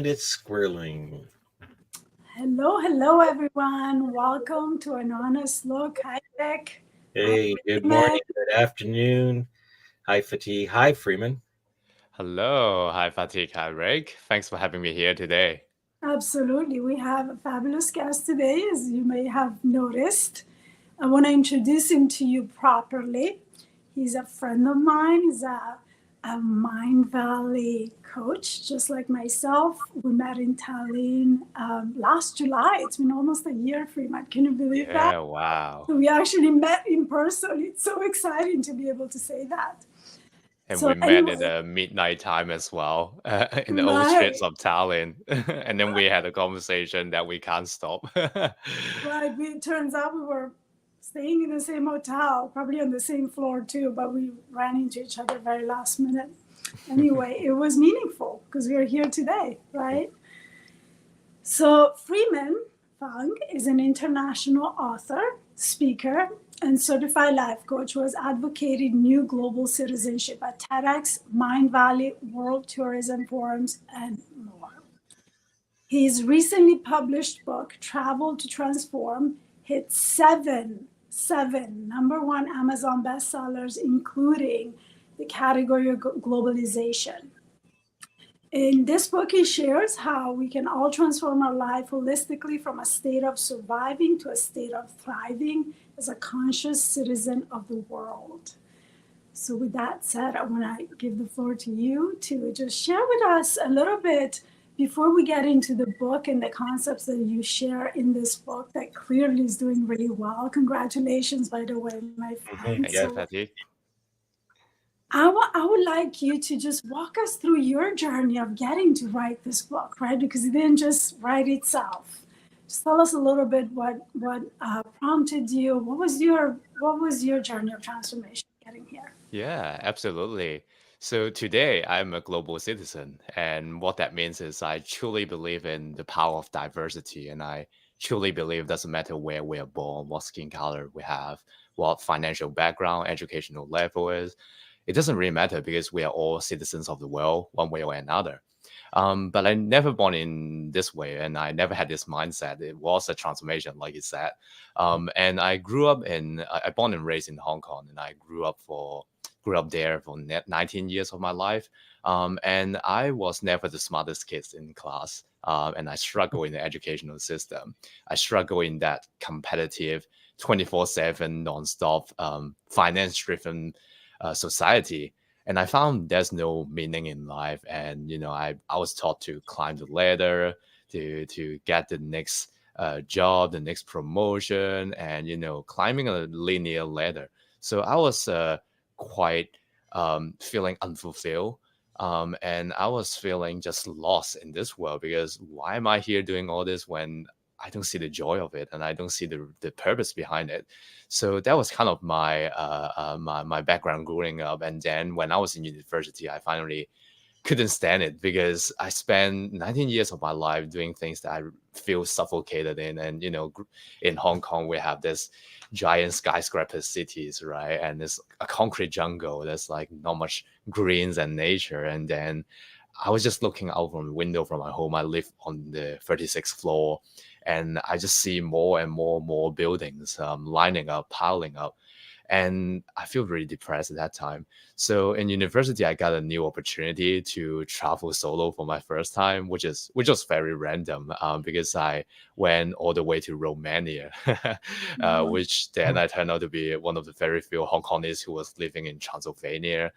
It's squirreling. Hello, everyone. Welcome to an honest look. Hi, Vic. Hi, Hey, good Freeman. morning, good afternoon. Hi, Fatí. Hi, Freeman. Hello, hi Fatih, hi Rick. Thanks for having me here today. Absolutely. We have a fabulous guest today, as you may have noticed. I want to introduce him to you properly. He's a friend of mine. He's a Mindvalley coach, just like myself. We met in Tallinn last July. It's been almost a year, Freeman. Can you believe that? Yeah, wow. So we actually met in person. It's so exciting to be able to say that. And So we met at anyway, the midnight time as well in the old streets right, of Tallinn. And then we had a conversation that we can't stop. right. It turns out we were staying in the same hotel, probably on the same floor too, but we ran into each other very last minute. Anyway, it was meaningful because we're here today, right? So Freeman Fung is an international author, speaker, and certified life coach who has advocated new global citizenship at TEDx, Mindvalley, World Tourism Forums, and more. His recently published book, Travel to Transform, hit seven number one Amazon bestsellers, including the category of globalization. In this book, he shares how we can all transform our life holistically from a state of surviving to a state of thriving as a conscious citizen of the world. So, with that said, I want to give the floor to you to just share with us a little bit before we get into the book and the concepts that you share in this book that clearly is doing really well. Congratulations, by the way, my friend. Thank you, So, Fatih. I would like you to just walk us through your journey of getting to write this book, right? Because it didn't just write itself. Just tell us a little bit what prompted you. What was your journey of transformation getting here? Yeah, absolutely. So today I'm a global citizen, and what that means is I truly believe in the power of diversity, and I truly believe it doesn't matter where we are born, what skin color we have, what financial background, educational level is. It doesn't really matter because we are all citizens of the world, one way or another. But I never born in this way, and I never had this mindset. It was a transformation, like you said. And I grew up I born and raised in Hong Kong, and I grew up there for 19 years of my life. And I was never the smartest kids in class. And I struggle in the educational system. I struggle in that competitive 24/7 nonstop finance-driven society. And I found there's no meaning in life. And I was taught to climb the ladder, to get the next job, the next promotion, and climbing a linear ladder. So I was quite feeling unfulfilled. And I was feeling just lost in this world because why am I here doing all this when I don't see the joy of it and I don't see the purpose behind it? So that was kind of my background growing up. And then when I was in university, I finally couldn't stand it because I spent 19 years of my life doing things that I feel suffocated in. And, in Hong Kong, we have this giant skyscraper cities, right? And it's a concrete jungle. There's like not much greens and nature. And then I was just looking out from the window from my home. I live on the 36th floor, and I just see more and more buildings lining up, piling up, and I feel really depressed at that time. So in university, I got a new opportunity to travel solo for my first time, which was very random because I went all the way to Romania, which then I turned out to be one of the very few Hong Kongese who was living in Transylvania,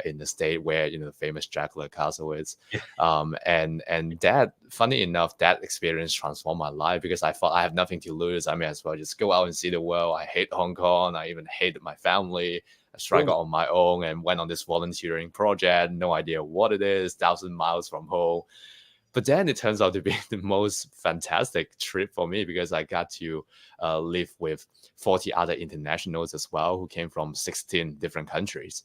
in the state where the famous Dracula castle is. And that, funny enough, that experience transformed my life because I thought I have nothing to lose. I may as well just go out and see the world. I hate Hong Kong. I even hate my family. I Oh, struggled on my own and went on this volunteering project. No idea what it is, 1,000 miles from home. But then it turns out to be the most fantastic trip for me because I got to live with 40 other internationals as well who came from 16 different countries.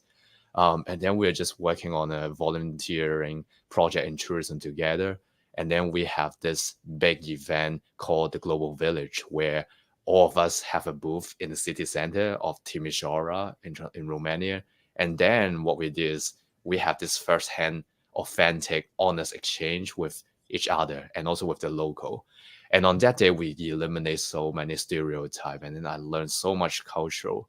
And then we are just working on a volunteering project in tourism together. And then we have this big event called the Global Village, where all of us have a booth in the city center of Timisoara in Romania. And then what we did is we have this firsthand, authentic, honest exchange with each other and also with the local. And on that day, we eliminate so many stereotypes, and then I learned so much culturally,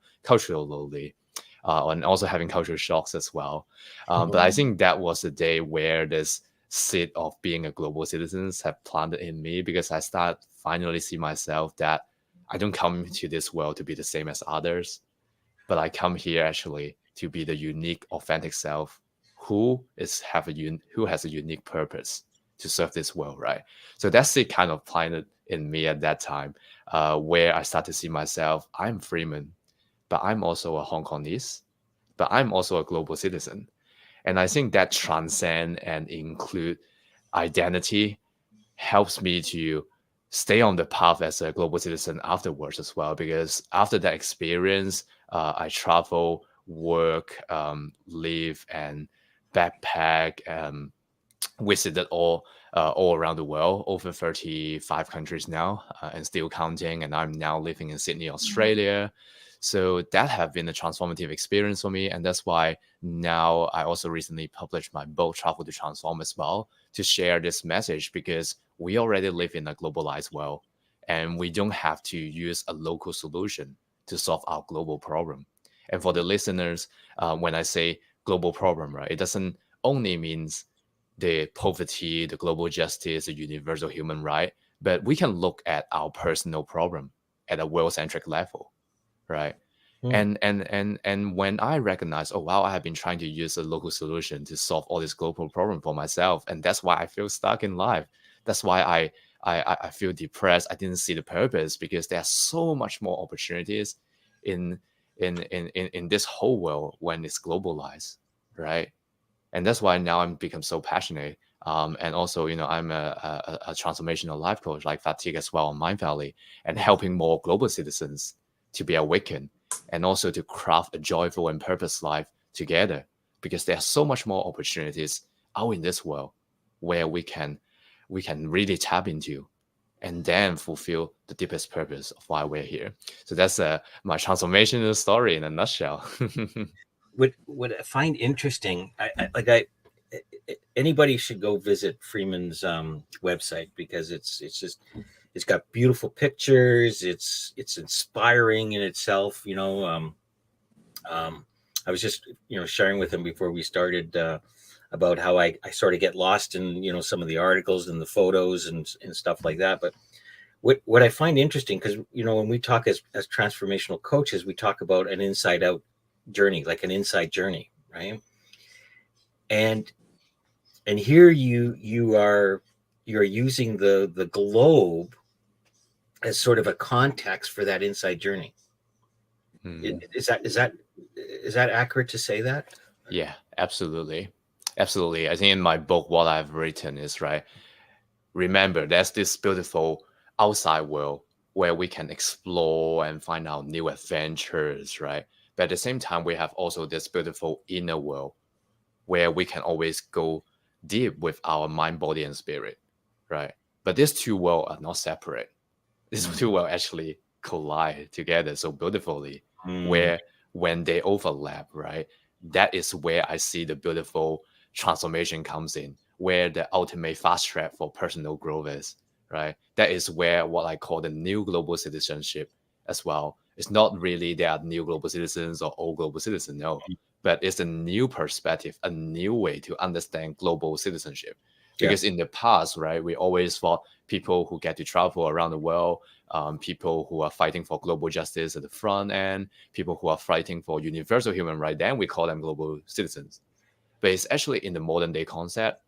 and also having cultural shocks as well. But I think that was the day where this seed of being a global citizen have planted in me, because I start finally see myself that I don't come to this world to be the same as others, but I come here actually to be the unique, authentic self who who has a unique purpose to serve this world, right? So that's it kind of planted in me at that time, where I start to see myself. I'm Freeman, but I'm also a Hong Kongese, but I'm also a global citizen. And I think that transcend and include identity helps me to stay on the path as a global citizen afterwards as well. Because after that experience, I travel, work, live, and backpack, visited all around the world, over 35 countries now, and still counting. And I'm now living in Sydney, Australia. So that have been a transformative experience for me. And that's why now I also recently published my book, Travel to Transform, as well, to share this message, because we already live in a globalized world and we don't have to use a local solution to solve our global problem. And for the listeners, when I say global problem, right, it doesn't only means the poverty, the global justice, the universal human right, but we can look at our personal problem at a world-centric level, right? And when I recognize, oh wow, I have been trying to use a local solution to solve all this global problem for myself, and that's why I feel stuck in life. That's why I feel depressed. I didn't see the purpose, because there's so much more opportunities in in this whole world when it's globalized, right? And that's why now I'm become so passionate. And also, I'm a transformational life coach like Fatí as well on Mindvalley, and helping more global citizens to be awakened and also to craft a joyful and purpose life together, because there are so much more opportunities out in this world where we can really tap into and then fulfill the deepest purpose of why we're here. So that's my transformational story in a nutshell. What I find interesting, anybody should go visit Freeman's website, because it's got beautiful pictures. It's inspiring in itself. I was just sharing with him before we started about how I sort of get lost in some of the articles and the photos and stuff like that. But what I find interesting, because when we talk as transformational coaches, we talk about an inside out journey, like an inside journey, right? And here you are using the globe as sort of a context for that inside journey. Is that accurate to say that? Yeah, absolutely. Absolutely. I think in my book, what I've written is, right, remember, there's this beautiful outside world where we can explore and find out new adventures, right? But at the same time, we have also this beautiful inner world where we can always go deep with our mind, body, and spirit, right? But these two worlds are not separate. These two worlds actually collide together so beautifully, where when they overlap, right, that is where I see the beautiful transformation comes in, where the ultimate fast track for personal growth is, right? That is where what I call the new global citizenship as well. It's not really there are new global citizens or old global citizens, no, but it's a new perspective, a new way to understand global citizenship. Because in the past, right, we always thought people who get to travel around the world, people who are fighting for global justice at the front end, people who are fighting for universal human rights, then we call them global citizens. But it's actually in the modern day concept,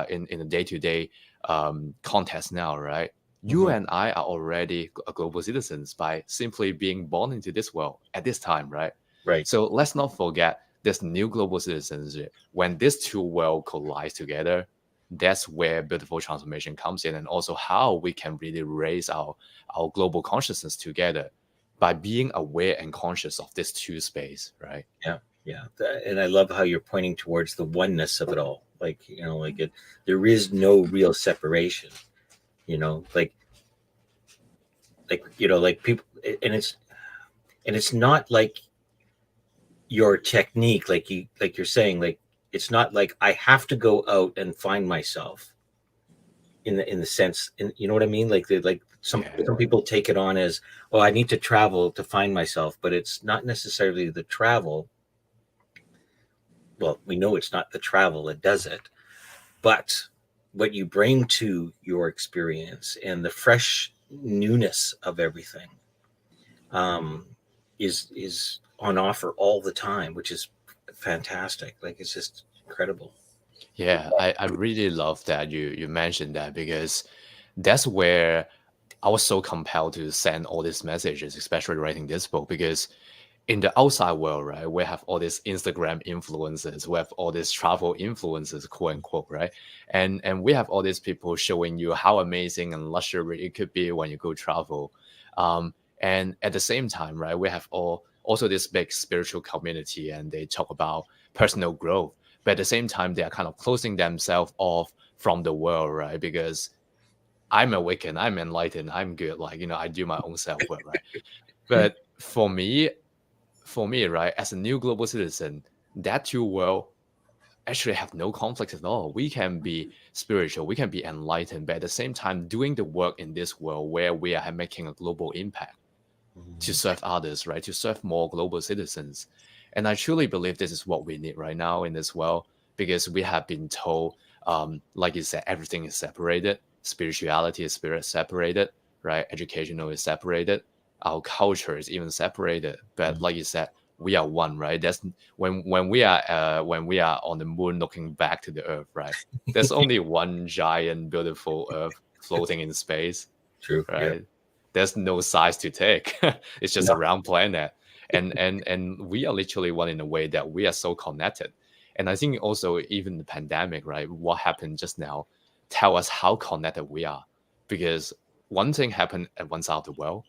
in the day-to-day context now, right? You and I are already a global citizens by simply being born into this world at this time, right? Right. So let's not forget this new global citizenship. When these two worlds collide together, that's where beautiful transformation comes in, and also how we can really raise our global consciousness together by being aware and conscious of this two space, right? Yeah. And I love how you're pointing towards the oneness of it all. Like, there is no real separation, like people, and it's not like your technique, like you're saying, like, it's not like I have to go out and find myself. in the sense, you know what I mean? Like some Yeah. people take it on as, oh, I need to travel to find myself, but it's not necessarily the travel. Well, we know it's not the travel that does it, but what you bring to your experience and the fresh newness of everything um, is on offer all the time, which is fantastic. Like it's just incredible. Yeah, I really love that you mentioned that, because that's where I was so compelled to send all these messages, especially writing this book, because in the outside world, right, we have all these Instagram influencers, we have all these travel influencers, quote unquote, right? And we have all these people showing you how amazing and luxury it could be when you go travel. And at the same time, right, we have also this big spiritual community, and they talk about personal growth. But at the same time, they are kind of closing themselves off from the world, right? Because I'm awakened, I'm enlightened, I'm good. Like, I do my own self work, right? But for me, right, as a new global citizen, that two world actually have no conflict at all. We can be spiritual, we can be enlightened, but at the same time doing the work in this world where we are making a global impact to Mhm. serve others, right? To serve more global citizens. And I truly believe this is what we need right now in this world, because we have been told, like you said, everything is separated. Spirituality is spirit separated, right? Educational is separated. Our culture is even separated. But like you said, we are one, right? That's when we are on the moon looking back to the earth, right? There's only one giant, beautiful earth floating in space, True. Yeah. right? There's no size to take. It's just a No. round planet. And we are literally one in a way that we are so connected. And I think also even the pandemic, right? What happened just now tell us how connected we are. Because one thing happened at one side of the world,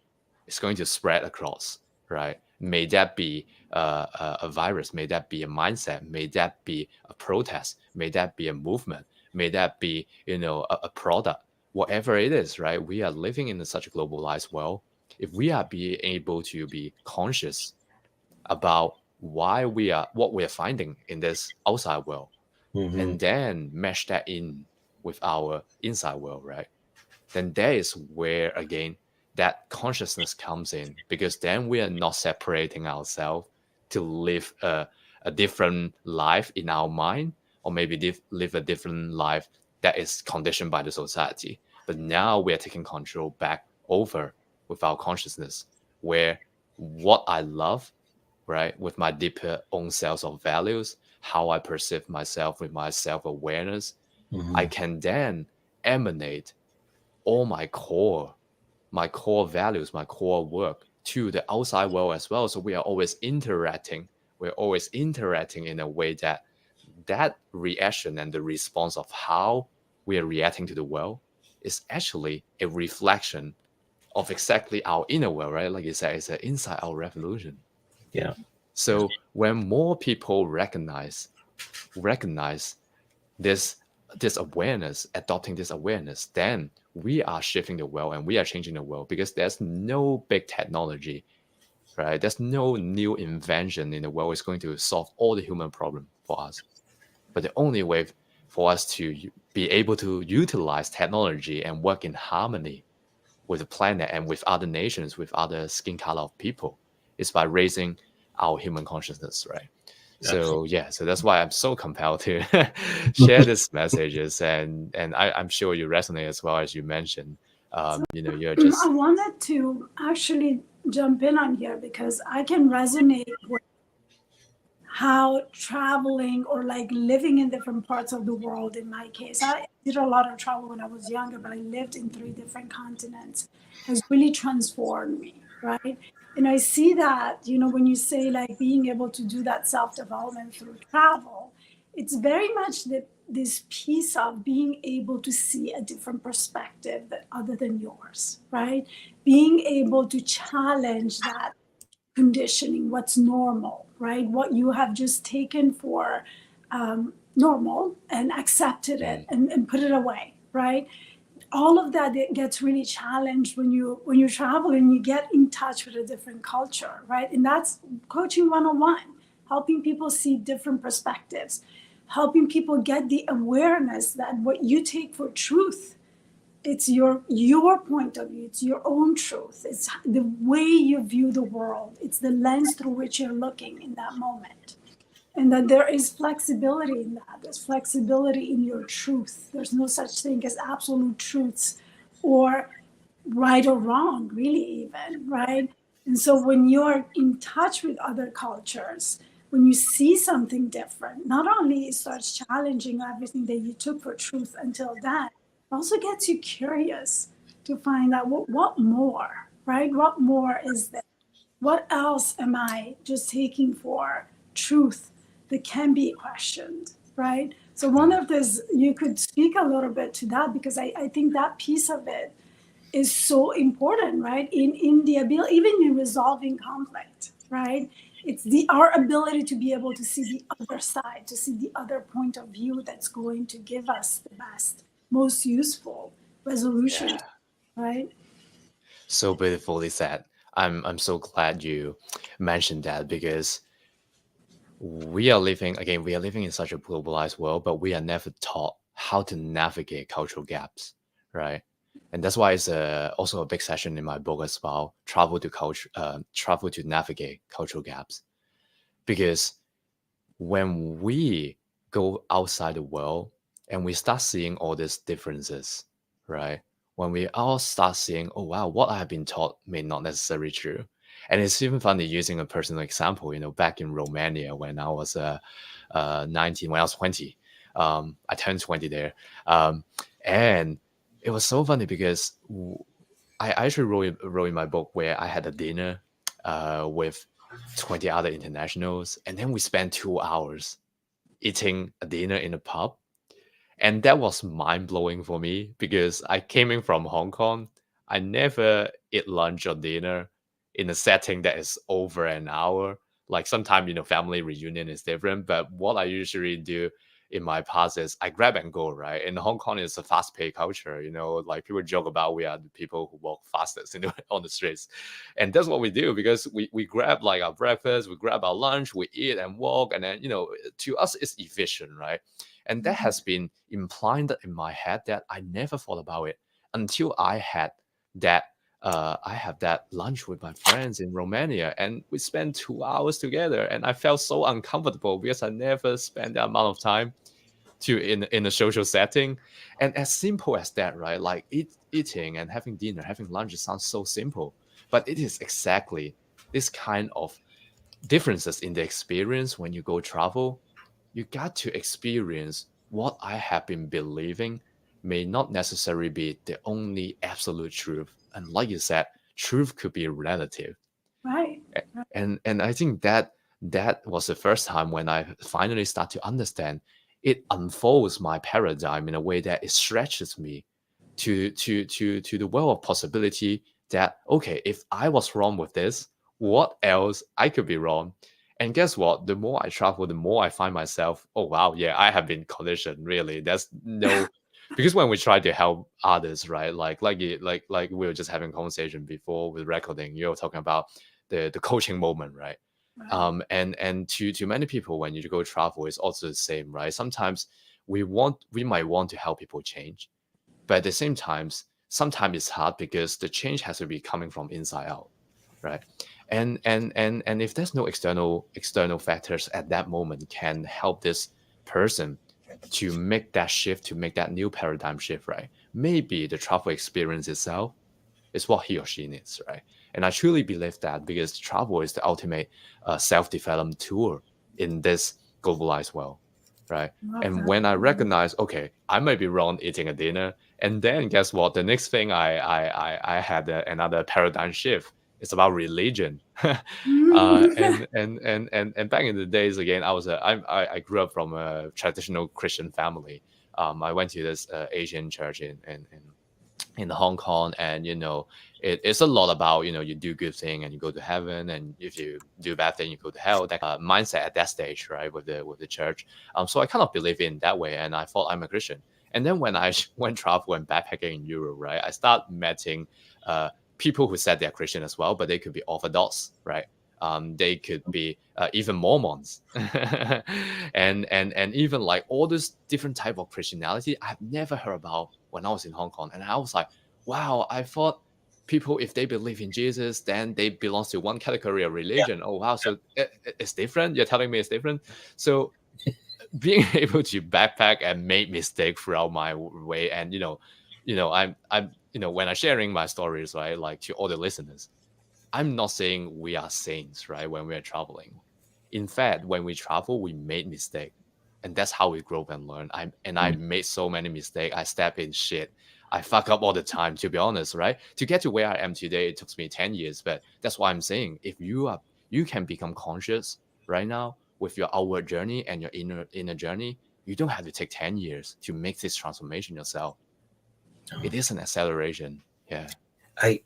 it's going to spread across, right? May that be a virus, may that be a mindset, may that be a protest, may that be a movement, may that be, a product, whatever it is, right? We are living in such a globalized world. If we are being able to be conscious about what we are finding in this outside world, Hmm. and then mesh that in with our inside world, right? Then there is where again that consciousness comes in, because then we are not separating ourselves to live a different life in our mind, or maybe live a different life that is conditioned by the society. But now we are taking control back over with our consciousness, where what I love, right, with my deeper own selves of values, how I perceive myself with my self-awareness, I Hmm. can then emanate all my core values, my core work to the outside world as well. So we are always interacting. We're always interacting in a way that reaction and the response of how we are reacting to the world is actually a reflection of exactly our inner world, right? Like you said, it's an inside out revolution. Yeah. So when more people recognize this this awareness, adopting this awareness, then we are shifting the world and we are changing the world, because there's no big technology, right? There's no new invention in the world is going to solve all the human problem for us. But the only way for us to be able to utilize technology and work in harmony with the planet and with other nations, with other skin color of people, is by raising our human consciousness, right? So Absolutely. yeah, so that's why I'm so compelled to share these messages, and I'm sure you resonate as well, as you mentioned. So You're I just wanted to actually jump in on here because I can resonate with how traveling or like living in different parts of the world, in my case, I did a lot of travel when I was younger, but I lived in 3 different continents, has really transformed me, right? And I see that, when you say like being able to do that self-development through travel, it's very much this piece of being able to see a different perspective that other than yours, right? Being able to challenge that conditioning, what's normal, right? What you have just taken for normal and accepted it mm, and put it away, right? All of that, it gets really challenged when you travel and you get in touch with a different culture, right? And that's coaching 101, helping people see different perspectives, helping people get the awareness that what you take for truth It's your point of view. It's your own truth. It's the way you view the world. It's the lens through which you're looking in that moment. And that there is flexibility in that. There's flexibility in your truth. There's no such thing as absolute truths or right or wrong, really, even, right? And so when you're in touch with other cultures, when you see something different, not only it starts challenging everything that you took for truth until then, it also gets you curious to find out what more, right? What more is there? What else am I just taking for truth that can be questioned, right? So one of this, you could speak a little bit to that, because I think that piece of it is so important, right? In the ability, even in resolving conflict, right? It's our ability to be able to see the other side, to see the other point of view that's going to give us the best, most useful resolution, Yeah. right? So beautifully said. I'm so glad you mentioned that, because we are living in such a globalized world, but we are never taught how to navigate cultural gaps, right? And that's why it's also a big session in my book as well, travel to navigate cultural gaps. Because when we go outside the world and we start seeing all these differences, right? When we all start seeing, oh wow, what I have been taught may not necessarily true. And it's even funny using a personal example, back in Romania when I was 19, when I was 20, I turned 20 there. And it was so funny because I actually wrote in my book where I had a dinner with 20 other internationals, and then we spent 2 hours eating a dinner in a pub. And that was mind blowing for me because I came in from Hong Kong. I never eat lunch or dinner in a setting that is over an hour. Like sometimes, family reunion is different, but what I usually do in my past is I grab and go, right? In Hong Kong, it's a fast paced culture, like people joke about we are the people who walk fastest on the streets. And that's what we do because we grab like our breakfast, we grab our lunch, we eat and walk. And then, to us, it's efficient, right? And that has been implanted in my head that I never thought about it until I had that I have that lunch with my friends in Romania, and we spent 2 hours together, and I felt so uncomfortable because I never spent that amount of time in a social setting. And as simple as that, right? Like eating and having dinner, having lunch, it sounds so simple, but it is exactly this kind of differences in the experience when you go travel. You got to experience what I have been believing may not necessarily be the only absolute truth. And like you said, truth could be relative. Right. And I think that was the first time when I finally start to understand it unfolds my paradigm in a way that it stretches me to the world of possibility that, okay, if I was wrong with this, what else I could be wrong? And guess what? The more I travel, the more I find myself, oh wow, yeah, I have been conditioned. Really, there's no, because when we try to help others, right? Like we were just having a conversation before with recording. You're talking about the coaching moment, right? Right. And to many people, when you go travel, it's also the same, right? Sometimes we might want to help people change, but at the same time, sometimes it's hard because the change has to be coming from inside out, right? And if there's no external factors at that moment can help this person to make that shift, to make that new paradigm shift, right? Maybe the travel experience itself is what he or she needs, right? And I truly believe that because travel is the ultimate self-development tool in this globalized world, right? Love And that. when I recognize, okay, I might be wrong eating a dinner, and then guess what? The next thing I had another paradigm shift. It's about religion. And back in the days, again, I grew up from a traditional Christian family. I went to this Asian church in Hong Kong, and it's a lot about you do good thing and you go to heaven, and if you do bad thing you go to hell. That mindset at that stage, right, with the church. So I kind of believe in that way, and I thought I'm a Christian. And then when I went travel and backpacking in Europe, right, I start meeting people who said they're Christian as well, but they could be Orthodox, right? They could be even Mormons, and even like all this different type of Christianity I've never heard about when I was in Hong Kong, and I was like, wow, I thought people, if they believe in Jesus, then they belong to one category of Yeah. religion. Oh wow, so it's different. You're telling me it's different. So being able to backpack and make mistakes throughout my way, and I'm when I'm sharing my stories, right, like to all the listeners, I'm not saying we are saints, right, when we're traveling. In fact, when we travel, we made mistakes. And that's how we grow and learn. I Mm. made so many mistakes. I step in shit. I fuck up all the time, to be honest, right? To get to where I am today, it took me 10 years. But that's why I'm saying if you can become conscious right now with your outward journey and your inner journey, you don't have to take 10 years to make this transformation yourself. It is an acceleration. Yeah. I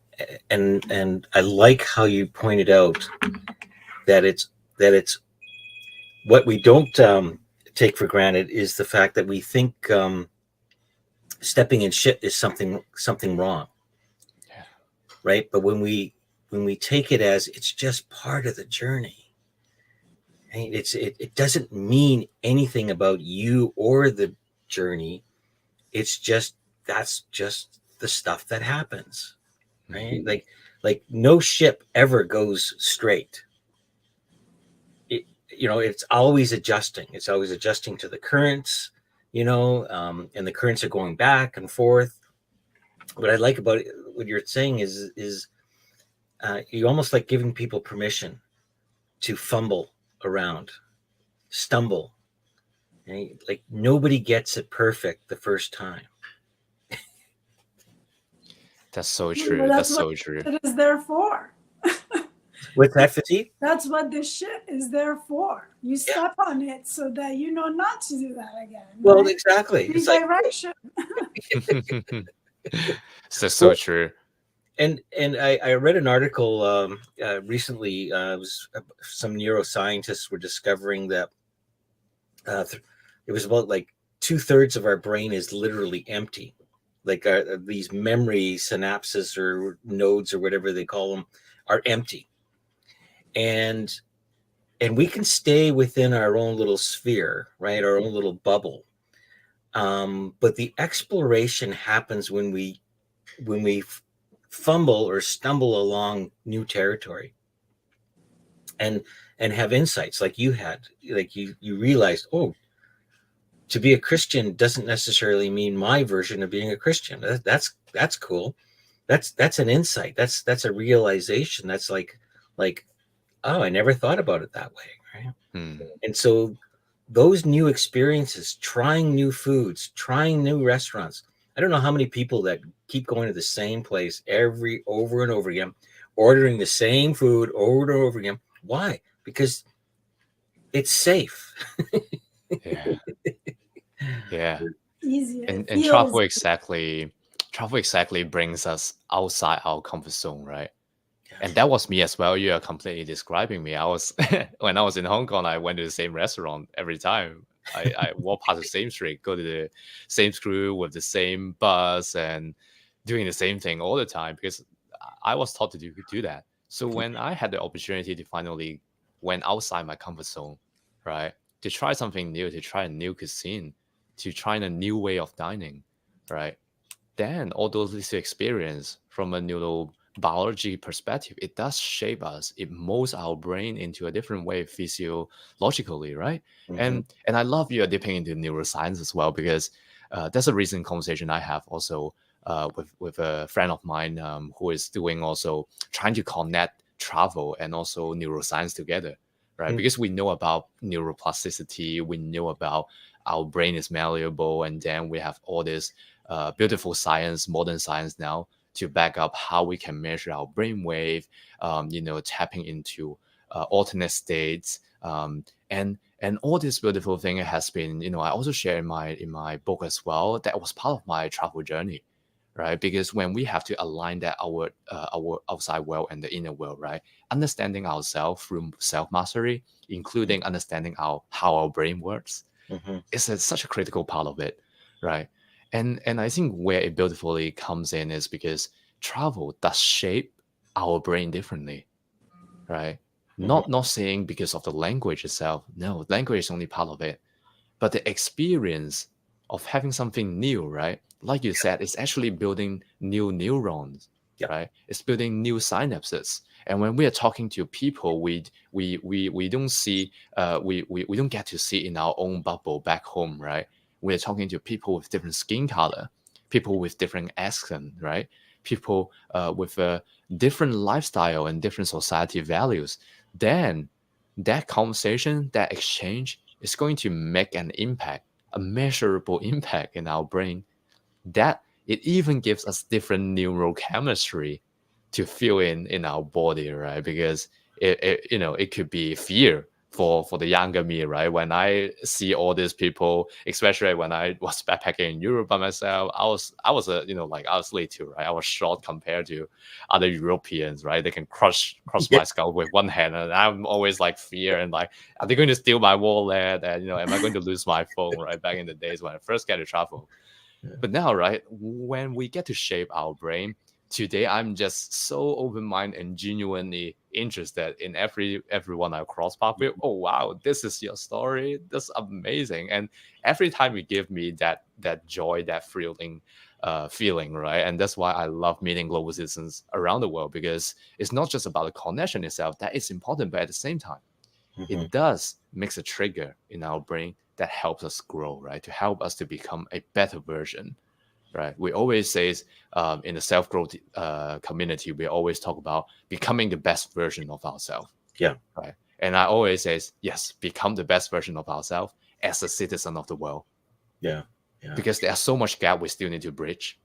and I like how you pointed out that it's what we don't take for granted is the fact that we think stepping in shit is something wrong, Yeah. right? But when we take it as it's just part of the journey, right? It doesn't mean anything about you or the journey. It's just that's just the stuff that happens, right? Like no ship ever goes straight. It's always adjusting. It's always adjusting to the currents, and the currents are going back and forth. What I like about it, what you're saying is you almost like giving people permission to fumble around, stumble. Right? Like nobody gets it perfect the first time. That's so Well, true. That's that's what so true. it is there for. With that fatigue, That's what this shit is there for. You yeah. step on it so that you know not to do that again. Well, Right? exactly. It's like Redirection. So true. and I read an article recently. It was some neuroscientists were discovering that it was about like 2/3 of our brain is literally empty, like these memory synapses or nodes or whatever they call them are empty, and we can stay within our own little sphere, right, our own little bubble. But the exploration happens when we fumble or stumble along new territory and have insights like you had, like you realized, oh, to be a Christian doesn't necessarily mean my version of being a Christian. That's cool. That's an insight. That's a realization. That's like oh, I never thought about it that way, right? And so those new experiences, trying new foods, trying new restaurants. I don't know how many people that keep going to the same place over and over again, ordering the same food over and over again. Why? Because it's safe. Yeah. Yeah. Easier. And It feels travel exactly brings us outside our comfort zone, right? And that was me as well. You are completely describing me. I was when I was in Hong Kong, I went to the same restaurant every time. I walk past the same street, go to the same school with the same bus, and doing the same thing all the time because I was taught to do that. So when I had the opportunity to finally went outside my comfort zone, right, to try something new, to try a new cuisine, to try a new way of dining, right, then all those little experience from a neurobiology perspective, it does shape us. It molds our brain into a different way physiologically, right? Mm-hmm. And I love you are dipping into neuroscience as well because that's a recent conversation I have also with a friend of mine who is doing also trying to connect travel and also neuroscience together, right? Mm-hmm. Because we know about neuroplasticity, we know about our brain is malleable, and then we have all this beautiful science, modern science now to back up how we can measure our brainwave, tapping into alternate states, and all this beautiful thing has been, I also share in my book as well. That was part of my travel journey, right? Because when we have to align that our outside world and the inner world, right? Understanding ourselves through self mastery, including understanding how our brain works, Mm-hmm. is such a critical part of it, right? And I think where it beautifully comes in is because travel does shape our brain differently, right? Mm-hmm. Not saying because of the language itself. No, language is only part of it, but the experience of having something new, right? like you said, it's actually building new neurons, Yeah. right? It's building new synapses. And when we are talking to people, we don't see we don't get to see in our own bubble back home, right? We're talking to people with different skin color, people with different accent, right? People with a different lifestyle and different society values. Then that conversation, that exchange is going to make an impact, a measurable impact in our brain, that it even gives us different neurochemistry to feel in our body, right? Because it could be fear for the younger me, right? When I see all these people, especially when I was backpacking in Europe by myself, I was a like I was little, right? I was short compared to other Europeans, right? They can crush Yeah. my skull with one hand, and I'm always like fear and like, are they going to steal my wallet? And am I going to lose my phone? Right, back in the days when I first get to travel. But now, right, when we get to shape our brain, today I'm just so open-minded and genuinely interested in everyone I cross path with. Oh wow, this is your story. That's amazing. And every time you give me that joy, that thrilling feeling, right? And that's why I love meeting global citizens around the world, because it's not just about the connection itself that is important, but at the same time, Mhm. it does makes a trigger in our brain that helps us grow, right? To help us to become a better version, right? We always say in the self-growth community, we always talk about becoming the best version of ourselves, Yeah. right? And I always say, yes, become the best version of ourselves as a citizen of the world, Yeah. Yeah. because there's so much gap we still need to bridge,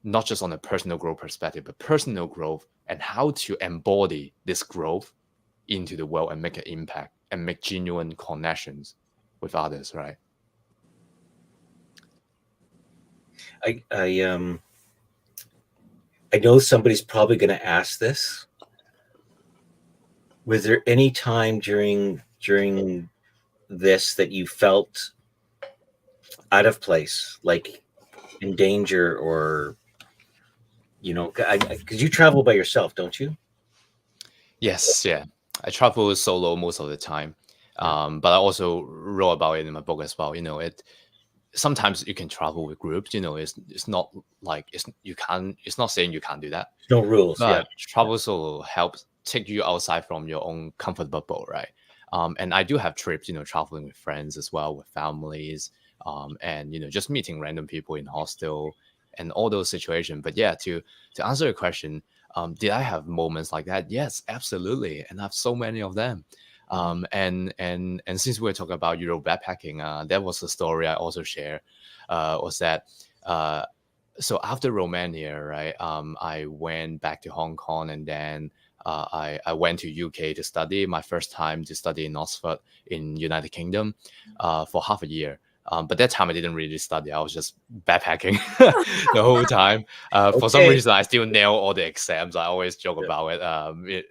not just on a personal growth perspective, but personal growth and how to embody this growth into the world and make an impact and make genuine connections with others, right? I know somebody's probably going to ask this. Was there any time during this that you felt out of place, like in danger, or because you travel by yourself, don't you? Yes, yeah. I travel solo most of the time. Yeah. But I also wrote about it in my book as well. It sometimes you can travel with groups. It's not like it's not saying you can't do that. No rules. Yeah. But travel solo helps take you outside from your own comfort bubble, right? And I do have trips, traveling with friends as well, with families, and just meeting random people in hostel and all those situations. But yeah, to answer your question, did I have moments like that? Yes, absolutely, and I have so many of them. And since we're talking about Euro backpacking, that was a story I also share. Was that so after Romania, right? I went back to Hong Kong, and then I went to UK to study. My first time to study in Oxford in United Kingdom for half a year. But that time I didn't really study. I was just backpacking the whole time. For some Okay. reason, I still nail all the exams. I always joke Yeah. about it.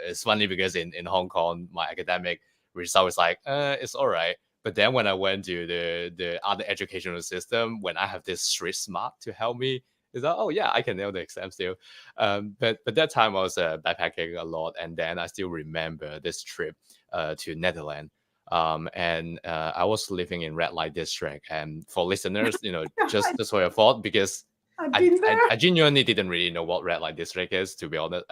It's funny because in Hong Kong, my academic result was like, it's all right. But then when I went to the other educational system, when I have this street smart to help me, it's like, oh yeah, I can nail the exam still. But that time I was backpacking a lot, and then I still remember this trip to Netherlands. And I was living in red light district. And for listeners, just for your thought, because I've been there. I genuinely didn't really know what red light district is, to be honest.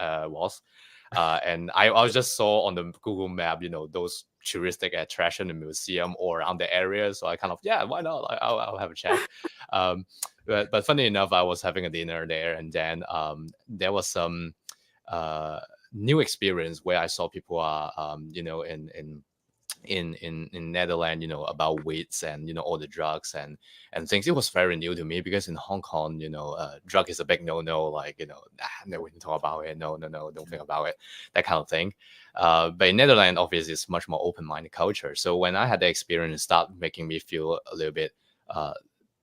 And I was just saw on the Google map, those touristic attraction and museum or around the area. So I kind of, yeah, why not? I'll have a check. But funny enough, I was having a dinner there, and then there was some uh, new experience where I saw people are, in Netherlands, about weights and all the drugs and things. It was very new to me because in Hong Kong, drug is a big no. Like no, we can talk about it. No, don't think about it. That kind of thing. But in Netherlands, obviously, it's much more open-minded culture. So when I had the experience, it started making me feel a little bit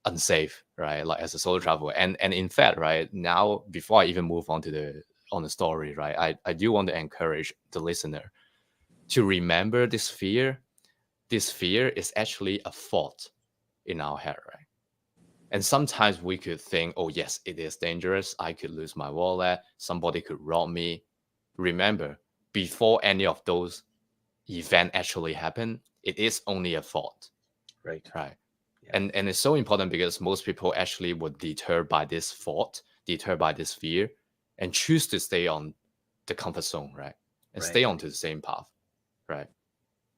unsafe, right? Like as a solo traveler, and in fact, right now, before I even move on to the story, right, I do want to encourage the listener to remember this fear. This fear is actually a thought in our head, right? And sometimes we could think, oh yes, it is dangerous, I could lose my wallet, somebody could rob me. Remember, before any of those events actually happen, it is only a thought, Right. right? And it's so important because most people actually would deter by this thought, deter by this fear, and choose to stay on the comfort zone, right? And stay onto the same path, right?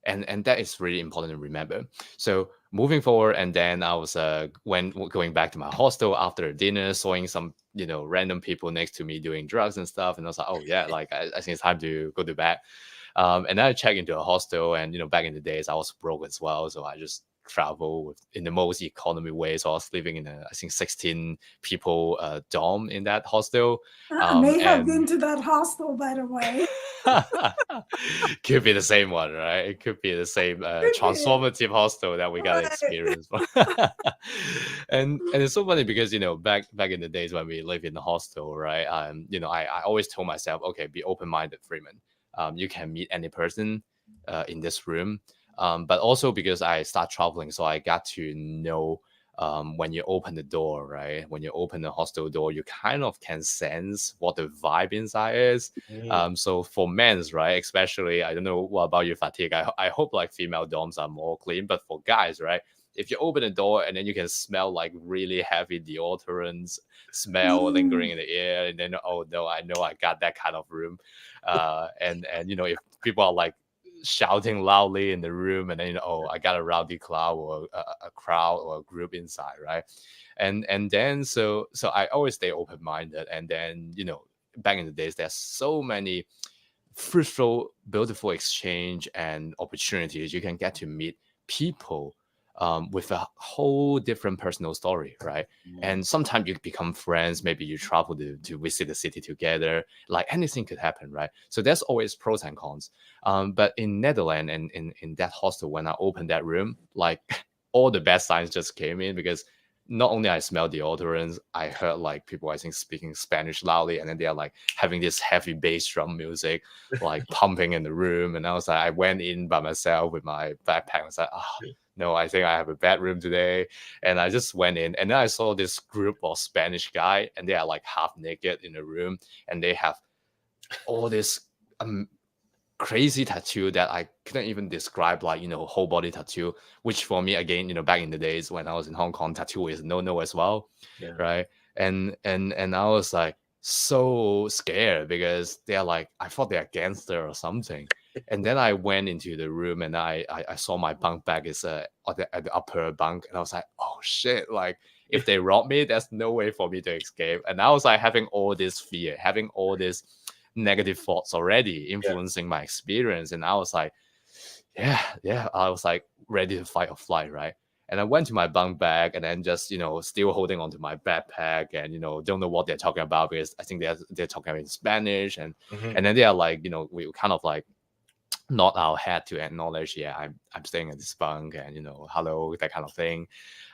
And that is really important to remember. So moving forward, and then I was when going back to my hostel after dinner, seeing some random people next to me doing drugs and stuff, and I was like, oh yeah, like I think it's time to go to bed. And then I checked into a hostel, and back in the days I was broke as well, so I just travel in the most economy way. So I was living in I think 16 people dorm in that hostel. I may have been And to that hostel, by the way. could be the same one, right? It could be the same transformative hostel that we got to experience. And it's so funny because back in the days when we lived in the hostel, right? I always told myself, okay, be open-minded, Freeman. You can meet any person in this room. But also because I start traveling, so I got to know when you open the door, right? When you open the hostel door, you kind of can sense what the vibe inside is. So for men's, right, especially, I don't know what about you, Fatí. I hope like female dorms are more clean, but for guys, right? If you open the door and then you can smell like really heavy deodorants smell lingering in the air, and then oh no, I know I got that kind of room. And if people are like shouting loudly in the room, and then I got a rowdy crowd or a crowd or a group inside, right? And then so I always stay open-minded. And then back in the days, there's so many fruitful, beautiful exchange and opportunities. You can get to meet people with a whole different personal story, right? And sometimes you become friends. Maybe you travel to visit the city together. Like anything could happen, right? So there's always pros and cons. But in Netherlands and in that hostel, when I opened that room, like all the bad signs just came in, because not only I smelled deodorants, I heard like people, I think, speaking Spanish loudly, and then they are like having this heavy bass drum music like pumping in the room. And I was like, I went in by myself with my backpack. I was like, oh no, I think I have a bad room today. And I just went in, and then I saw this group of Spanish guy, and they are like half naked in the room, and they have all this crazy tattoo that I couldn't even describe, like whole body tattoo, which for me, again, back in the days when I was in Hong Kong, tattoo is no as well, right? And I was like so scared, because they're like, I thought they're gangster or something. And then I went into the room, and I saw my bunk bag is at the upper bunk, and I was like, oh shit, like if they rob me, there's no way for me to escape. And I was like having all this fear, having all this negative thoughts already influencing my experience. And I was like, I was like ready to fight or flight, right? And I went to my bunk bag, and then just still holding onto my backpack, and don't know what they're talking about, because I think they're talking in Spanish, and then they are like, we kind of like nod our head to acknowledge, I'm staying in this bunk, and hello, that kind of thing.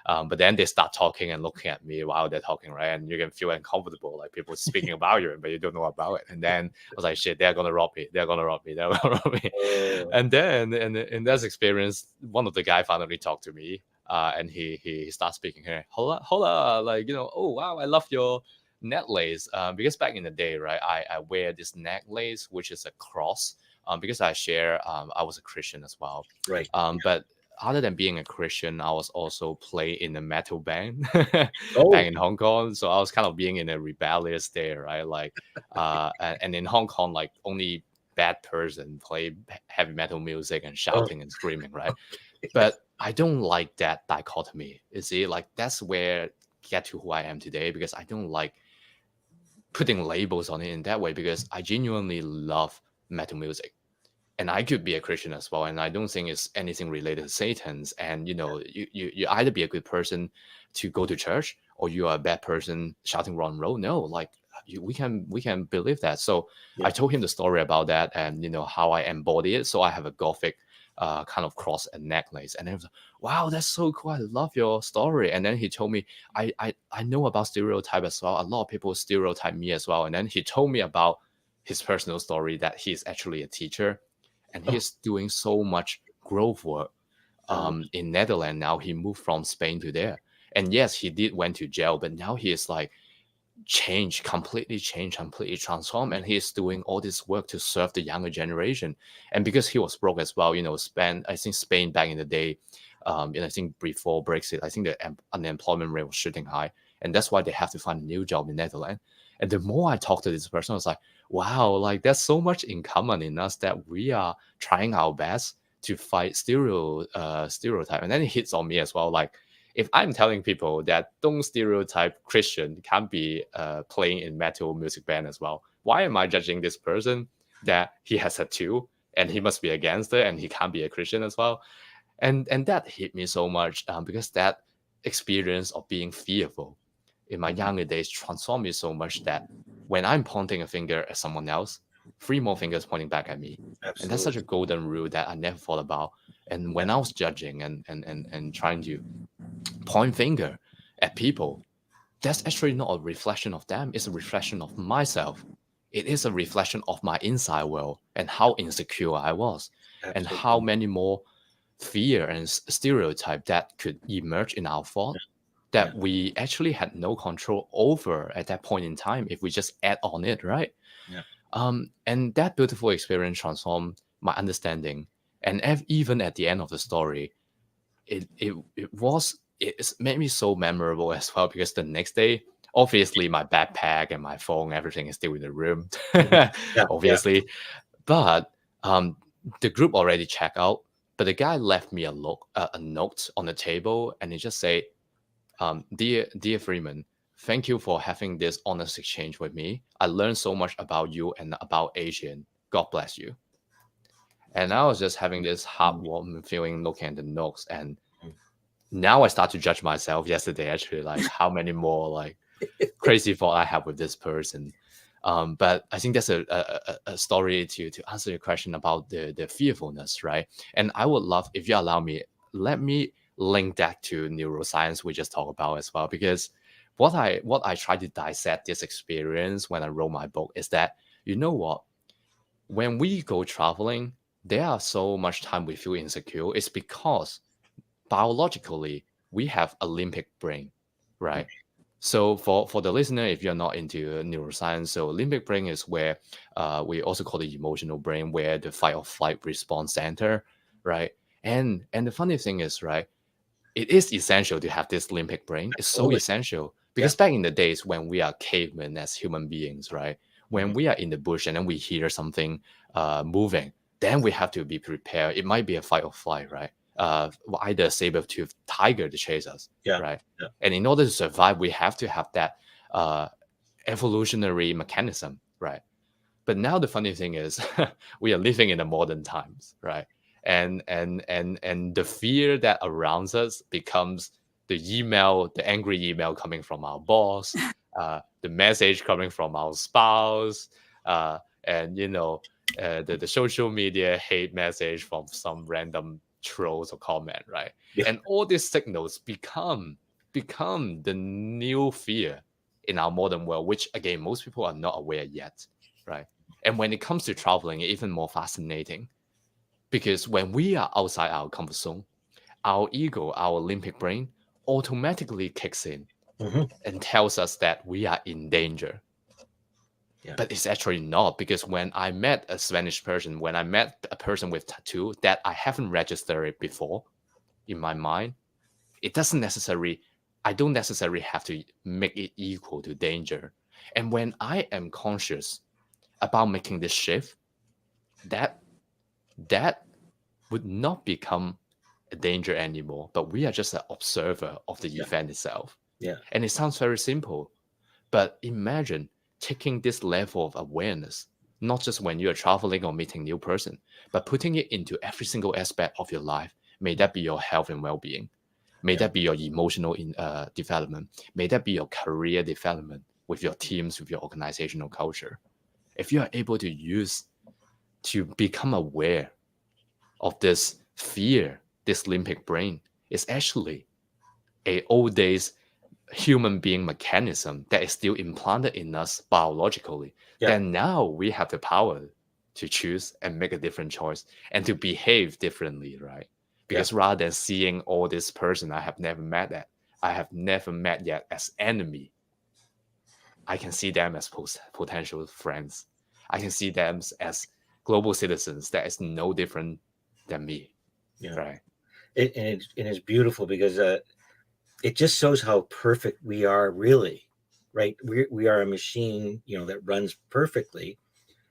But then they start talking and looking at me while they're talking, right? And you can feel uncomfortable, like people speaking about you, but you don't know about it. And then I was like, shit, they're gonna rob me. They're gonna rob me. They're gonna rob me. And then in that experience, one of the guy finally talked to me, and he starts speaking here. Hola, like oh wow, I love your necklace. Because back in the day, right, I wear this necklace which is a cross. Because I was a Christian as well. Right. But other than being a Christian, I was also playing in a metal band back in Hong Kong. So I was kind of being in a rebellious there, right? Like, and in Hong Kong, like only bad person play heavy metal music and shouting and screaming, right? But I don't like that dichotomy. You see, like that's where I get to who I am today, because I don't like putting labels on it in that way, because I genuinely love metal music. And I could be a Christian as well, and I don't think it's anything related to Satan's. And you either be a good person to go to church, or you are a bad person shouting rock and roll. No, like we can believe that. So I told him the story about that, and how I embody it. So I have a Gothic kind of cross and necklace, and he was like, wow, that's so cool, I love your story. And then he told me, I know about stereotype as well. A lot of people stereotype me as well. And then he told me about his personal story, that he's actually a teacher, and he's doing so much growth work in Netherlands. Now he moved from Spain to there, and yes, he did went to jail, but now he is like completely transform, and he's doing all this work to serve the younger generation. And because he was broke as well, I think Spain back in the day, and I think before Brexit, I think the unemployment rate was shooting high, and that's why they have to find a new job in Netherlands. And the more I talked to this person, I was like, wow, like there's so much in common in us that we are trying our best to fight stereotype. And then it hits on me as well, like, if I'm telling people that don't stereotype Christian can't be playing in metal music band as well, why am I judging this person that he has a tattoo and he must be a gangster and he can't be a Christian as well? And that hit me so much, because that experience of being fearful in my younger days transformed me so much that when I'm pointing a finger at someone else, 3 more fingers pointing back at me. Absolutely. And that's such a golden rule that I never thought about. And when I was judging and trying to point finger at people, that's actually not a reflection of them. It's a reflection of myself. It is a reflection of my inside world and how insecure I was. Absolutely. And how many more fear and stereotype that could emerge in our thought that we actually had no control over at that point in time if we just add on it, right? Yeah. And that beautiful experience transformed my understanding. And even at the end of the story, it's made me so memorable as well, because the next day, obviously my backpack and my phone, everything is still in the room, obviously. But the group already checked out, but the guy left me a note on the table, and he just say, dear Freeman, thank you for having this honest exchange with me. I learned so much about you and about Asian. God bless you. And I was just having this heartwarming feeling looking at the notes, and now I start to judge myself yesterday, actually, like how many more like crazy thought I have with this person. But I think that's a story to answer your question about the fearfulness, right? And I would love, if you allow me, let me link that to neuroscience we just talked about as well, because what I try to dissect this experience when I wrote my book is that, you know what, when we go traveling, there are so much time we feel insecure. It's because biologically we have a limbic brain, right? So for the listener, if you're not into neuroscience, so limbic brain is where we also call the emotional brain, where the fight or flight response center, right? And the funny thing is, right, it is essential to have this limbic brain. It's so essential because back in the days when we are cavemen as human beings, right, when we are in the bush and then we hear something moving, then we have to be prepared. It might be a fight or flight, right? Either a saber-toothed tiger to chase us, right? Yeah. And in order to survive, we have to have that evolutionary mechanism, right? But now the funny thing is, we are living in the modern times, right? And the fear that surrounds us becomes the angry email coming from our boss, the message coming from our spouse, and the social media hate message from some random trolls or comment, right? Yeah. And all these signals become the new fear in our modern world, which again most people are not aware yet, right? And when it comes to traveling, it's even more fascinating, because when we are outside our comfort zone, our ego, our limbic brain, automatically kicks in and tells us that we are in danger. Yeah. But it's actually not, because when I met a Spanish person, when I met a person with tattoo that I haven't registered before in my mind, I don't necessarily have to make it equal to danger. And when I am conscious about making this shift, that would not become a danger anymore, but we are just an observer of the event itself. Yeah. And it sounds very simple, but imagine taking this level of awareness, not just when you are traveling or meeting a new person, but putting it into every single aspect of your life. May that be your health and well-being. May that be your emotional development. May that be your career development with your teams, with your organizational culture. If you are able to become aware of this fear, this limbic brain, is actually a old days human being mechanism that is still implanted in us biologically, then now we have the power to choose and make a different choice and to behave differently, right? Because rather than seeing all this person I have never met yet as enemy, I can see them as potential friends. I can see them as global citizens that is no different than me. Yeah. Right. And it's beautiful because it just shows how perfect we are, really, right? We are a machine, that runs perfectly.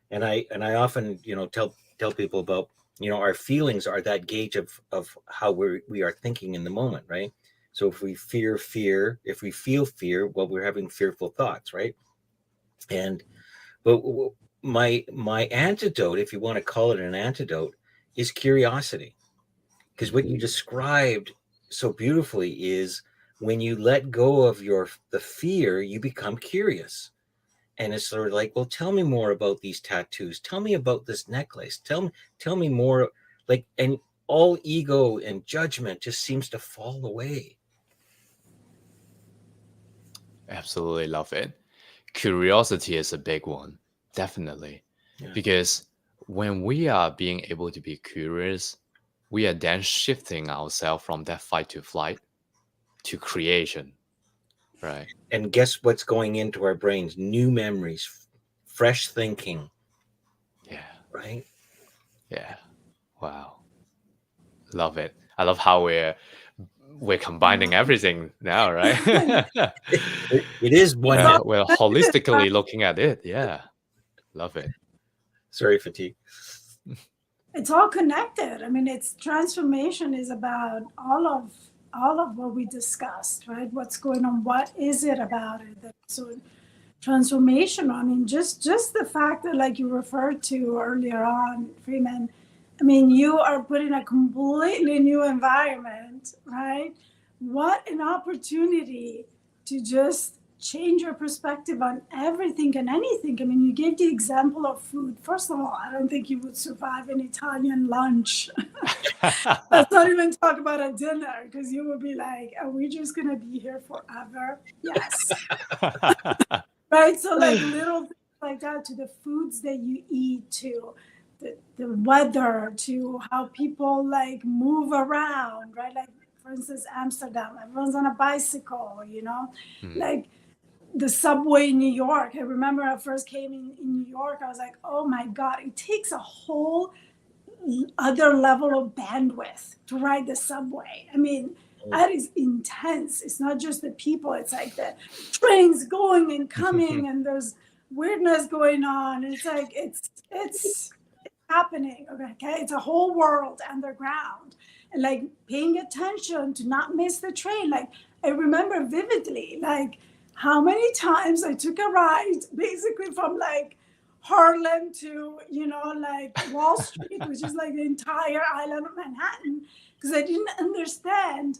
And I often, tell people about, our feelings are that gauge of how we are thinking in the moment, right? So if we feel fear, well, we're having fearful thoughts, right? And but my antidote, if you want to call it an antidote, is curiosity. Because what you described so beautifully is when you let go of the fear, you become curious. And it's sort of like, well, tell me more about these tattoos. Tell me about this necklace. Tell me more. And all ego and judgment just seems to fall away. Absolutely love it. Curiosity is a big one, definitely. Yeah. Because when we are being able to be curious, we are then shifting ourselves from that fight to flight to creation, right? And guess what's going into our brains? New memories, fresh thinking. Yeah. Right? Yeah. Wow. Love it. I love how we're combining everything now, right? It is one. We're holistically looking at it. Yeah. Love it. Sorry, Fatí. It's all connected. I mean, it's transformation is about all of what we discussed, right? What's going on? What is it about it that's so transformational? I mean, just the fact that, like you referred to earlier on, Freeman. I mean, you are put in a completely new environment, right? What an opportunity to just change your perspective on everything and anything. I mean, you gave the example of food. First of all, I don't think you would survive an Italian lunch. Let's not even talk about a dinner, because you would be like, are we just going to be here forever? Yes. Right? So like little things like that, to the foods that you eat, to the weather, to how people like move around, right? Like, for instance, Amsterdam, everyone's on a bicycle, like the subway in New York. I remember I first came in New York, I was like, oh my God, it takes a whole other level of bandwidth to ride the subway. I mean, that is intense. It's not just the people, it's like the trains going and coming and there's weirdness going on. It's like it's happening. Okay, it's a whole world underground. And like paying attention to not miss the train. Like I remember vividly, like how many times I took a ride basically from like Harlem to, like Wall Street, which is like the entire island of Manhattan, because I didn't understand,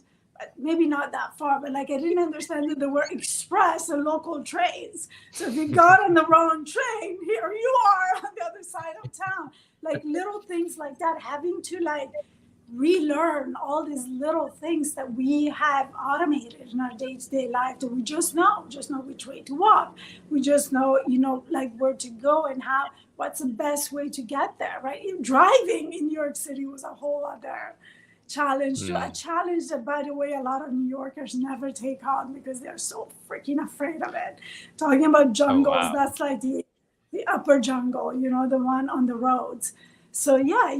maybe not that far, but like I didn't understand that there were express and local trains. So if you got on the wrong train, here you are on the other side of town. Like little things like that, having to like relearn all these little things that we have automated in our day-to-day life, that we just know which way to walk. We just know, like where to go and what's the best way to get there, right? Driving in New York City was a whole other challenge too. A challenge that, by the way, a lot of New Yorkers never take on because they're so freaking afraid of it. Talking about jungles, wow. That's like the upper jungle, the one on the roads. So yeah,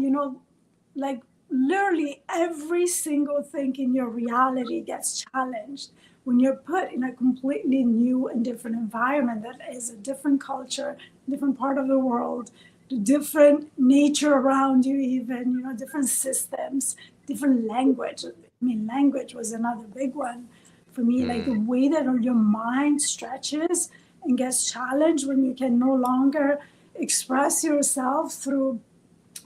like literally every single thing in your reality gets challenged when you're put in a completely new and different environment that is a different culture, different part of the world, different nature around you, even, different systems, different language. I mean, language was another big one for me, like the way that your mind stretches and gets challenged when you can no longer express yourself through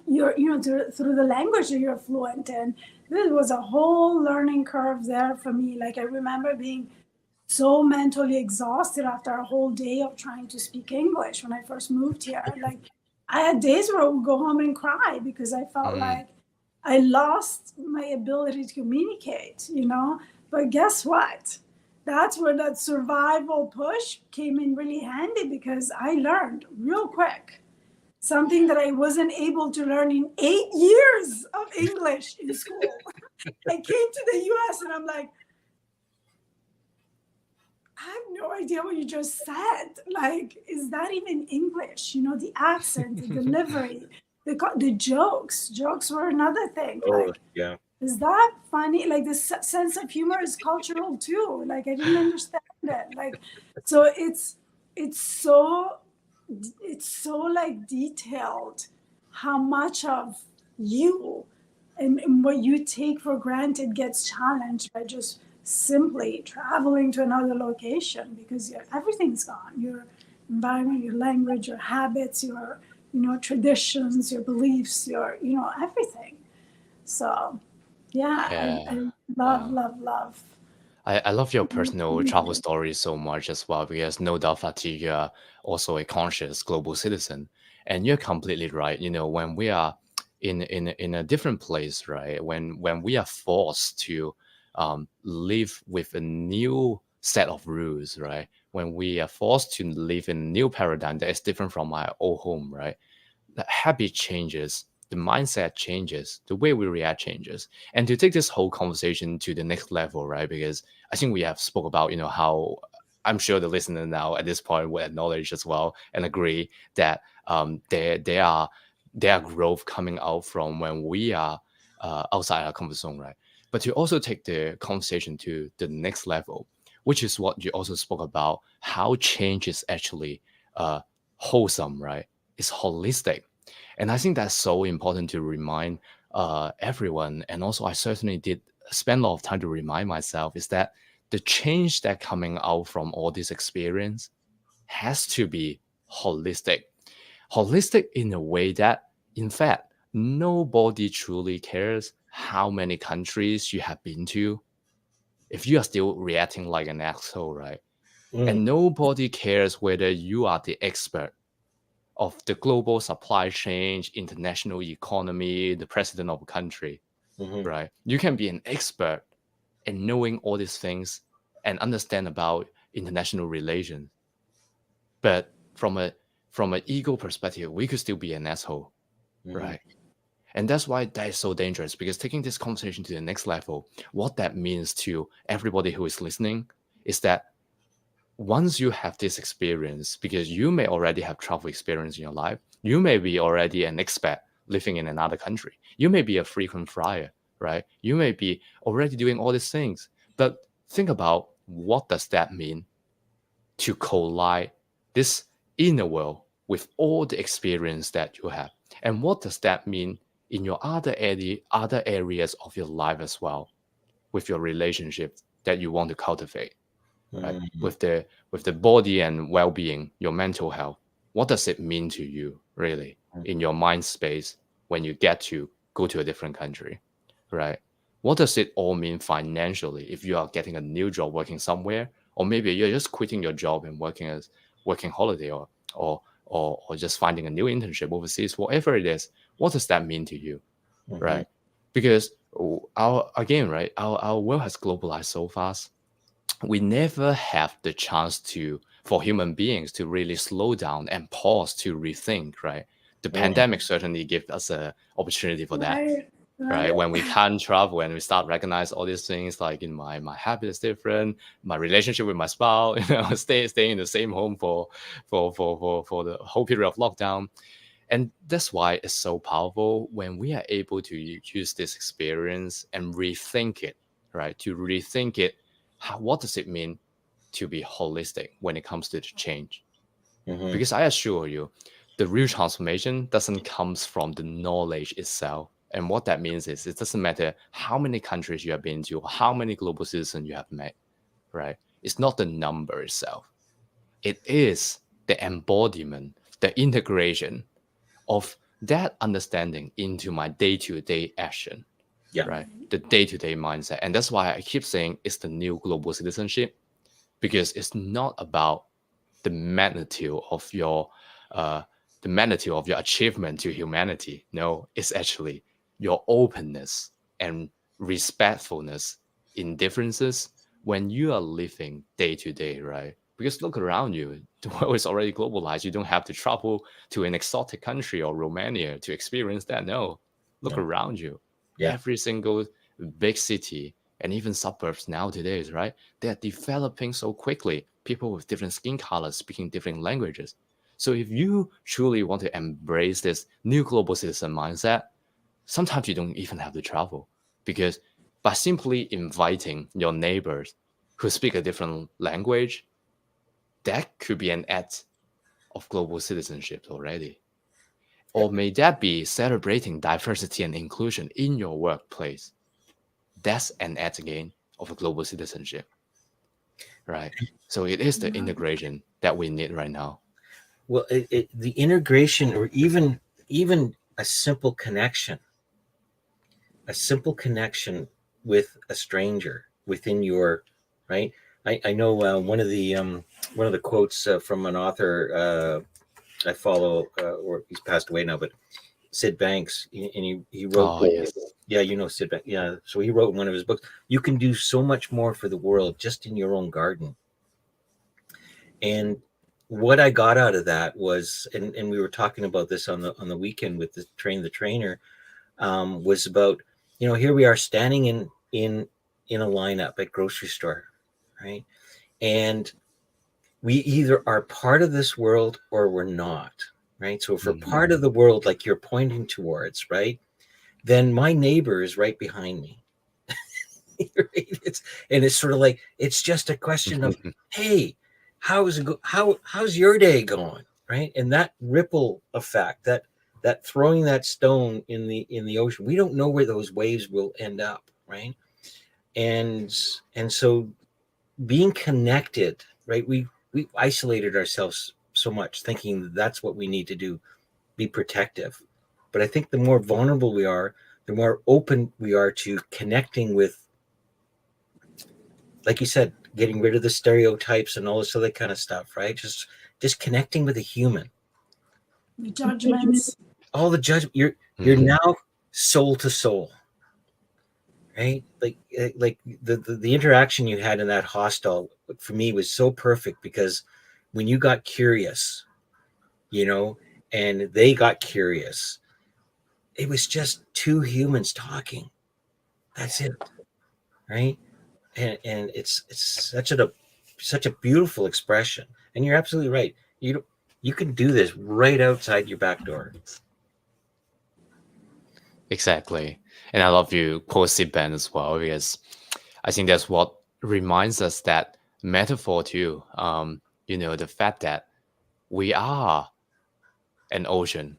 through the language that you're fluent in. This was a whole learning curve there for me. Like I remember being so mentally exhausted after a whole day of trying to speak English when I first moved here. Like I had days where I would go home and cry because I felt like I lost my ability to communicate, But guess what? That's where that survival push came in really handy, because I learned real quick something that I wasn't able to learn in 8 years of English in school. I came to the US and I'm like, have no idea what you just said. Like, is that even English? You know, the accent, the delivery, the jokes. Jokes were another thing. Oh, Like, yeah. is that funny? Like, the sense of humor is cultural too. Like, I didn't understand it. Like, so it's so it's so like detailed how much of you and what you take for granted gets challenged by just simply traveling to another location because everything's gone. Your environment, your language, your habits, your traditions, your beliefs, your everything. So yeah, Yeah. I Wow. love. I love your personal travel story so much as well, because no doubt, Fatih, you are also a conscious global citizen. And you're completely right. You know, when we are in a different place, right? When we are forced to live with a new set of rules, right? When we are forced to live in a new paradigm that is different from our old home, right? The habit changes, the mindset changes, the way we react changes. And to take this whole conversation to the next level, right? Because I think we have spoke about, you know, how I'm sure the listener now at this point will acknowledge as well and agree that there are growth coming out from when we are outside our comfort zone, right? But to also take the conversation to the next level, which is what you also spoke about, how change is actually wholesome, right? It's holistic. And I think that's so important to remind everyone. And also, I certainly did spend a lot of time to remind myself is that the change that coming out from all this experience has to be holistic. Holistic in a way that, in fact, nobody truly cares how many countries you have been to if you are still reacting like an asshole, right? Mm, And nobody cares whether you are the expert of the global supply chain, international economy, the president of a country, mhm, right? You can be an expert in knowing all these things and understand about international relations. But from an ego perspective, we could still be an asshole, mhm, right? And that's why that is so dangerous, because taking this conversation to the next level, what that means to everybody who is listening is that once you have this experience, because you may already have travel experience in your life, you may be already an expat living in another country, you may be a frequent flyer, right? You may be already doing all these things, but think about what does that mean to collide this inner world with all the experience that you have, and what does that mean in your other areas of your life as well, with your relationships that you want to cultivate, right? mhm, With the body and well-being, your mental health. What does it mean to you, really, mhm, in your mind space when you get to go to a different country, right? What does it all mean financially if you are getting a new job working somewhere, or maybe you're just quitting your job and working holiday, or just finding a new internship overseas, whatever it is. What does that mean to you, mhm, right? Because our world has globalized so fast, we never have the chance to for human beings to really slow down and pause to rethink, right? The mm, pandemic certainly gave us a opportunity for that, Right, right? right. When we can't travel and we start recognize all these things, like in my habit is different, my relationship with my spouse, staying in the same home for the whole period of lockdown. And that's why it's so powerful when we are able to use this experience and rethink it, right? To rethink it, what does it mean to be holistic when it comes to the change? mhm, Because I assure you, the real transformation doesn't come from the knowledge itself. And what that means is it doesn't matter how many countries you have been to, or how many global citizens you have met, right? It's not the number itself. It is the embodiment, the integration of that understanding into my day-to-day action, yeah. right? The day-to-day mindset. And that's why I keep saying it's the new global citizenship, because it's not about the magnitude of your uh, achievement to humanity. No, it's actually your openness and respectfulness in differences when you are living day to day, right? Because look around you, the world is already globalized. You don't have to travel to an exotic country or Romania to experience that. No, look No. around you. Yeah. Every single big city and even suburbs nowadays, right? They're developing so quickly. People with different skin colors speaking different languages. So if you truly want to embrace this new global citizen mindset, sometimes you don't even have to travel, because by simply inviting your neighbors who speak a different language, that could be an act of global citizenship already. Or may that be celebrating diversity and inclusion in your workplace? That's an act again of a global citizenship, right? So it is the integration that we need right now. Well, the integration, or even a simple connection with a stranger within your, right. I know one of the quotes from an author I follow, or he's passed away now, but Sid Banks, and he wrote. Oh, yes. Yeah, you know Sid Banks. Yeah, so he wrote in one of his books, you can do so much more for the world just in your own garden. And what I got out of that was, and we were talking about this on the weekend with the trainer, was about, here we are standing in a lineup at grocery store, right? And we either are part of this world or we're not, right? So if we're part of the world, like you're pointing towards, right, then my neighbor is right behind me. It's sort of like, it's just a question of, hey, how's your day going, right? And that ripple effect, that throwing that stone in the ocean, we don't know where those waves will end up, right? And so being connected, right? We isolated ourselves so much, thinking that's what we need to do, be protective. But I think the more vulnerable we are, the more open we are to connecting with, like you said, getting rid of the stereotypes and all this other kind of stuff, right? Just connecting with a human. The judgments. All the judgment. You're now soul to soul, right? Like the interaction you had in that hostel for me was so perfect, because when you got curious, and they got curious, it was just two humans talking. That's it, right? And it's such a beautiful expression. And you're absolutely right. You can do this right outside your back door. Exactly. And I love you quote Sid Ben as well, because I think that's what reminds us that metaphor too. The fact that we are an ocean.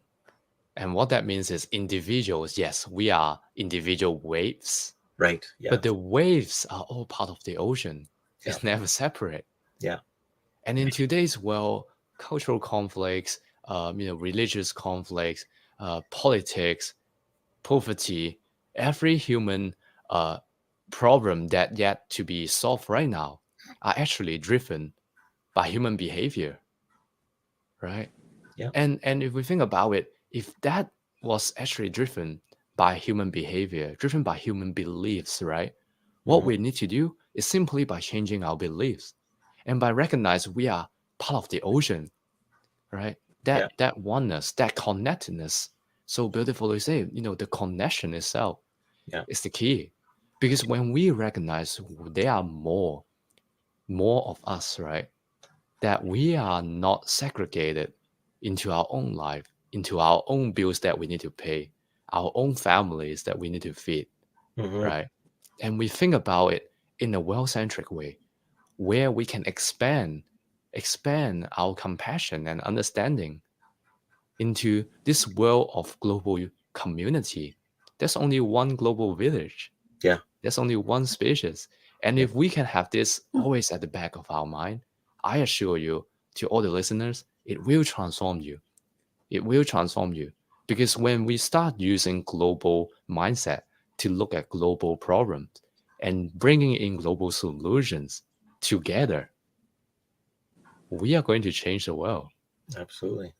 And what that means is individuals, yes, we are individual waves. Right. Yeah. But the waves are all part of the ocean. Yeah. It's never separate. Yeah. And in today's world, cultural conflicts, religious conflicts, politics, poverty, every human problem that yet to be solved right now are actually driven by human behavior, right? Yeah. And if we think about it, if that was actually driven by human behavior, driven by human beliefs, right? What we need to do is simply by changing our beliefs and by recognizing we are part of the ocean, right? That oneness, that connectedness, so beautifully said, the connection itself is the key. Because when we recognize there are more of us, right? That we are not segregated into our own life, into our own bills that we need to pay, our own families that we need to feed, right? And we think about it in a well-centric way, where we can expand our compassion and understanding into this world of global community. There's only one global village. Yeah. There's only one species. And if we can have this always at the back of our mind, I assure you, to all the listeners, it will transform you. It will transform you. Because when we start using global mindset to look at global problems and bringing in global solutions together, we are going to change the world. Absolutely.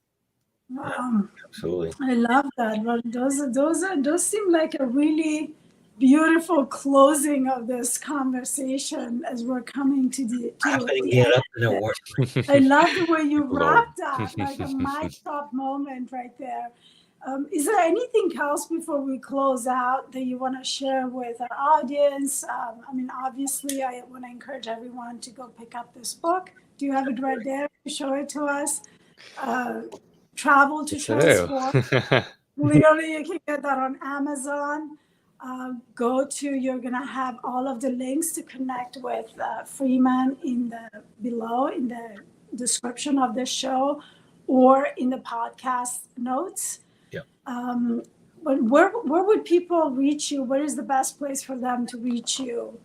Absolutely. I love that. But those seem like a really beautiful closing of this conversation as we're coming to the end. I love the way you wrapped that, like a mic drop moment right there. Is there anything else before we close out that you want to share with our audience? I mean, obviously, I want to encourage everyone to go pick up this book. Do you have it right there? Show it to us. Travel to Transform. Literally, you can get that on Amazon. You're going to have all of the links to connect with Freeman below in the description of the show or in the podcast notes. But where would people reach you? Where is the best place for them to reach you?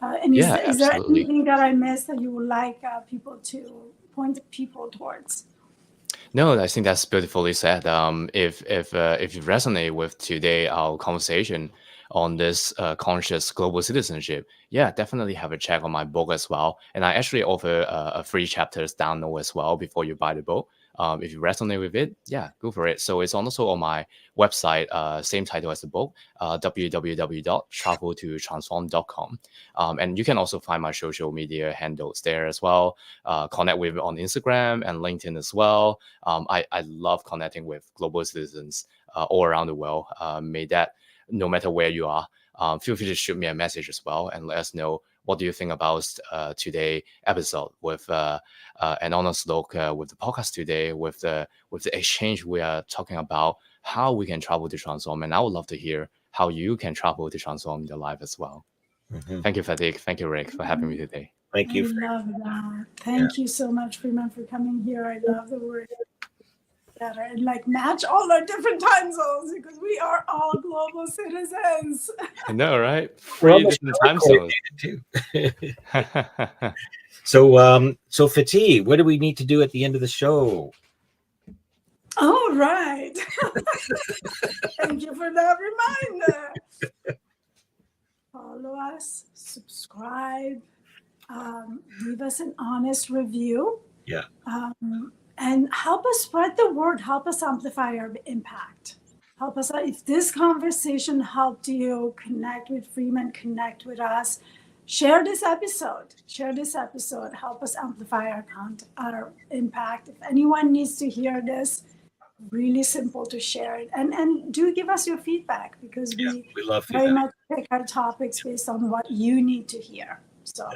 And is there anything that I missed that you would like people to point people towards? No, I think that's beautifully said. If you resonate with today our conversation on this conscious global citizenship, yeah, definitely have a check on my book as well. And I actually offer a free chapters download as well before you buy the book. If you resonate with it, yeah, go for it. So it's also on my website, same title as the book, www.traveltotransform.com. And you can also find my social media handles there as well. Connect with me on Instagram and LinkedIn as well. I love connecting with global citizens all around the world. May that, no matter where you are, feel free to shoot me a message as well and let us know what do you think about today's episode with an honest look with the podcast today, with the exchange we are talking about how we can travel to transform. And I would love to hear how you can travel to transform your life as well. Thank you, Fatí. Thank you, Rick, for having me today. Thank you. I love that. Thank you so much, Freeman, for coming here. I love the word better and match all our different time zones because we are all global citizens. I know, right? 3 different time zones too. So Fatí, what do we need to do at the end of the show? All right. Thank you for that reminder. Follow us, subscribe, leave us an honest review. Yeah. And help us spread the word. Help us amplify our impact. Help us out. If this conversation helped you connect with Freeman, connect with us, share this episode. Help us amplify our impact. If anyone needs to hear this, really simple to share it. And do give us your feedback because we love very much pick our topics based on what you need to hear. So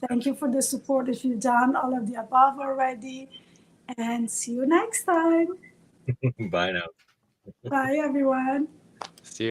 thank you for the support if you've done all of the above already. And see you next time. Bye now. Bye, everyone.